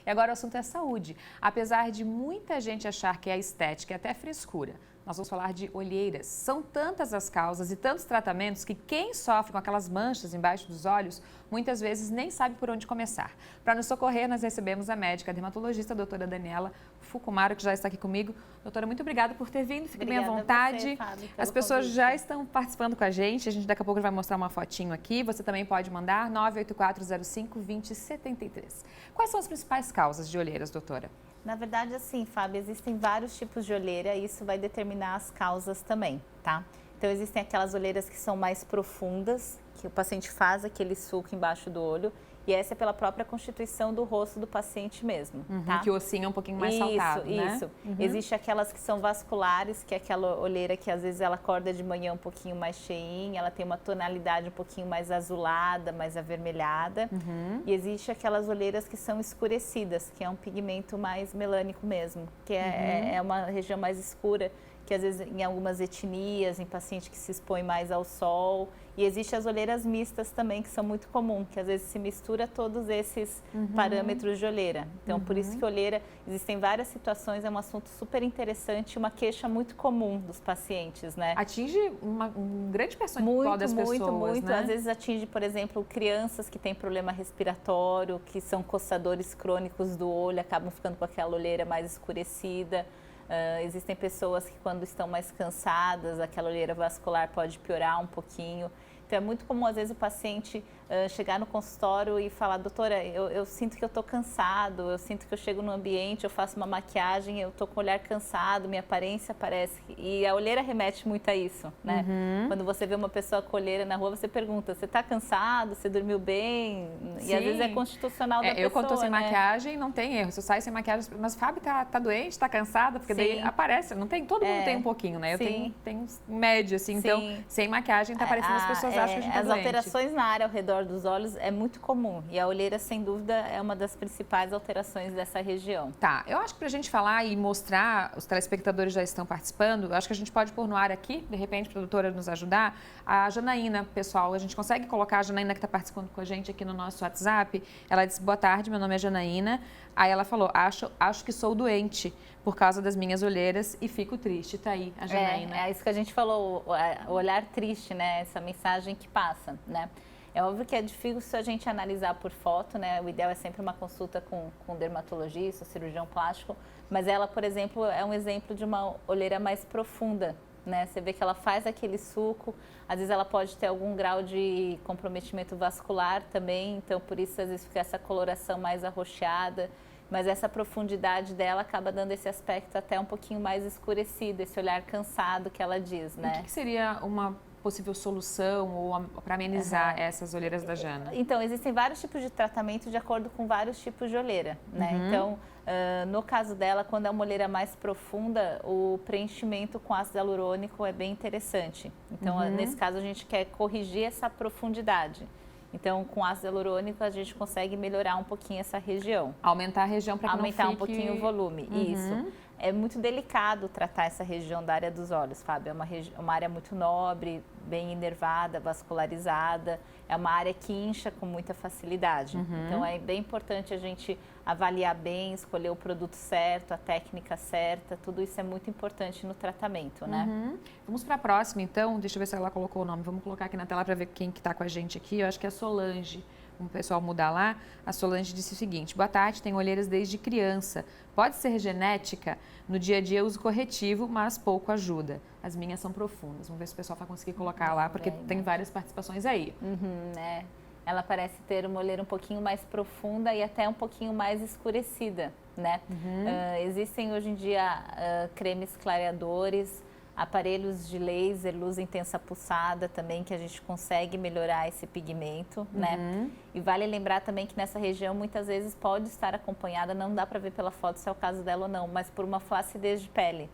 E agora o assunto é saúde. Apesar de muita gente achar que é estética e até frescura, nós vamos falar de olheiras. São tantas as causas e tantos tratamentos que quem sofre com aquelas manchas embaixo dos olhos, muitas vezes nem sabe por onde começar. Para nos socorrer, nós recebemos a médica dermatologista, a doutora Daniela Fukumaro, que já está aqui comigo. Doutora, muito obrigada por ter vindo, fique bem à vontade. Você, Fábio, as pessoas convite. já estão participando com a gente daqui a pouco vai mostrar uma fotinho aqui. Você também pode mandar 98405-2073. Quais são as principais causas de olheiras, doutora? Na verdade, assim, Fábio, existem vários tipos de olheira e isso vai determinar as causas também, tá? Então, existem aquelas olheiras que são mais profundas, que o paciente faz aquele sulco embaixo do olho, e essa é pela própria constituição do rosto do paciente mesmo, tá? Que o ossinho é um pouquinho mais saltado, né? Isso. Existe aquelas que são vasculares, que é aquela olheira que às vezes ela acorda de manhã um pouquinho mais cheinha, ela tem uma tonalidade um pouquinho mais azulada, mais avermelhada. E existe aquelas olheiras que são escurecidas, que é um pigmento mais melânico mesmo, que é uma região mais escura, que às vezes em algumas etnias, em paciente que se expõe mais ao sol. E existem as olheiras mistas também, que são muito comuns, que às vezes se mistura todos esses parâmetros de olheira. Então, por isso que olheira, existem várias situações, é um assunto super interessante, uma queixa muito comum dos pacientes, né? Atinge um grande percentual das pessoas, Muito. né? Às vezes atinge, por exemplo, crianças que têm problema respiratório, que são coçadores crônicos do olho, acabam ficando com aquela olheira mais escurecida. Existem pessoas que quando estão mais cansadas, aquela olheira vascular pode piorar um pouquinho. Então, é muito comum, às vezes, o paciente chegar no consultório e falar, doutora, eu sinto que eu estou cansado, eu sinto que eu chego no ambiente, eu faço uma maquiagem, eu estou com o olhar cansado, minha aparência parece... E a olheira remete muito a isso, né? Quando você vê uma pessoa com olheira na rua, você pergunta, você está cansado, você dormiu bem? Sim. E às vezes é constitucional da pessoa, eu quando estou sem né? maquiagem, não tem erro. Se eu saio sem maquiagem, mas Fábio tá doente, está cansada, porque daí aparece, não tem, todo mundo tem um pouquinho, né? Eu tenho médio, assim, então sem maquiagem tá aparecendo, as pessoas acham que a gente tá As doente. alterações na área ao redor dos olhos é muito comum e a olheira, sem dúvida, é uma das principais alterações dessa região. Tá, eu acho que pra gente falar e mostrar, os telespectadores já estão participando, eu acho que a gente pode pôr no ar aqui, de repente, para a doutora nos ajudar, a Janaína, pessoal, a gente consegue colocar a Janaína que está participando com a gente aqui no nosso WhatsApp, ela disse, boa tarde, meu nome é Janaína, aí ela falou, acho que sou doente por causa das minhas olheiras e fico triste, tá aí a Janaína. É isso que a gente falou, o olhar triste, né, essa mensagem que passa, né. É óbvio que é difícil a gente analisar por foto, né? O ideal é sempre uma consulta com um dermatologista, cirurgião plástico, mas ela, por exemplo, é um exemplo de uma olheira mais profunda, né? Você vê que ela faz aquele sulco, às vezes ela pode ter algum grau de comprometimento vascular também, então por isso às vezes fica essa coloração mais arroxeada, mas essa profundidade dela acaba dando esse aspecto até um pouquinho mais escurecido, esse olhar cansado que ela diz, né? O que seria uma possível solução ou para amenizar essas olheiras da Jana? Então, existem vários tipos de tratamento de acordo com vários tipos de olheira, né? Então, no caso dela, quando é uma olheira mais profunda, o preenchimento com ácido hialurônico é bem interessante. Então, nesse caso, a gente quer corrigir essa profundidade. Então, com ácido hialurônico, a gente consegue melhorar um pouquinho essa região. Aumentar a região para que aumentar não fique... um pouquinho o volume, isso. É muito delicado tratar essa região da área dos olhos, Fábio. É uma área muito nobre, bem inervada, vascularizada. É uma área que incha com muita facilidade. Então, é bem importante a gente avaliar bem, escolher o produto certo, a técnica certa. Tudo isso é muito importante no tratamento, né? Vamos para a próxima, então. Deixa eu ver se ela colocou o nome. Vamos colocar aqui na tela para ver quem que está com a gente aqui. Eu acho que é a Solange. O pessoal mudar lá, a Solange disse o seguinte, boa tarde, tenho olheiras desde criança, pode ser genética? No dia a dia eu uso corretivo, mas pouco ajuda. As minhas são profundas, vamos ver se o pessoal vai conseguir colocar lá, porque tem várias participações aí. Ela parece ter uma olheira um pouquinho mais profunda e até um pouquinho mais escurecida, né? Existem hoje em dia cremes clareadores, aparelhos de laser, luz intensa pulsada também, que a gente consegue melhorar esse pigmento, né? E vale lembrar também que nessa região muitas vezes pode estar acompanhada, não dá para ver pela foto se é o caso dela ou não, mas por uma flacidez de pele.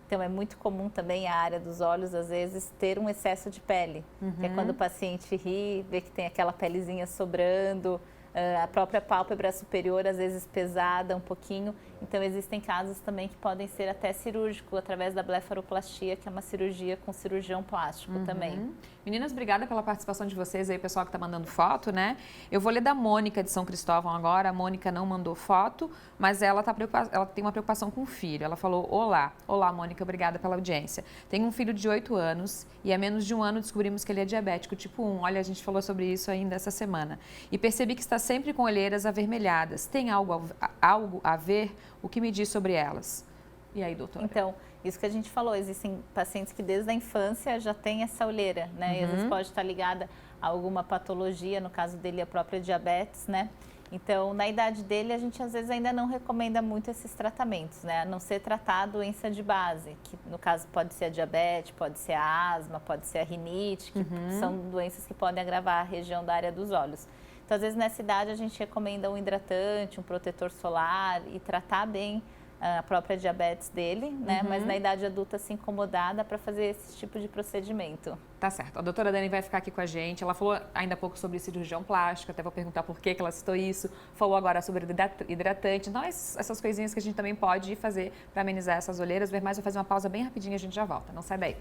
Então, é muito comum também a área dos olhos, às vezes, ter um excesso de pele. Que é quando o paciente ri, vê que tem aquela pelezinha sobrando, a própria pálpebra superior às vezes pesada um pouquinho. Então existem casos também que podem ser até cirúrgico, através da blefaroplastia, que é uma cirurgia com cirurgião plástico também. Meninas, obrigada pela participação de vocês aí, pessoal que está mandando foto, né? Eu vou ler da Mônica de São Cristóvão agora. A Mônica não mandou foto, mas ela tem uma preocupação com o filho. Ela falou: olá, Mônica, obrigada pela audiência. Tenho um filho de 8 anos e há menos de um ano descobrimos que ele é diabético tipo 1. Olha, a gente falou sobre isso ainda essa semana. E percebi que está sempre com olheiras avermelhadas. Tem algo a ver? O que me diz sobre elas? E aí, doutora? Então, isso que a gente falou, existem pacientes que desde a infância já têm essa olheira, né? E às vezes pode estar ligada a alguma patologia, no caso dele a própria diabetes, né? Então, na idade dele, a gente às vezes ainda não recomenda muito esses tratamentos, né? A não ser tratar a doença de base, que no caso pode ser a diabetes, pode ser a asma, pode ser a rinite, que são doenças que podem agravar a região da área dos olhos. Então, às vezes nessa idade a gente recomenda um hidratante, um protetor solar e tratar bem a própria diabetes dele, né? Mas na idade adulta se incomodar, dá para fazer esse tipo de procedimento. Tá certo. A doutora Dani vai ficar aqui com a gente. Ela falou ainda há pouco sobre cirurgião plástico, até vou perguntar por que ela citou isso. Falou agora sobre hidratante. Então, essas coisinhas que a gente também pode fazer para amenizar essas olheiras. Mas vou fazer uma pausa bem rapidinho e a gente já volta. Não sai daí.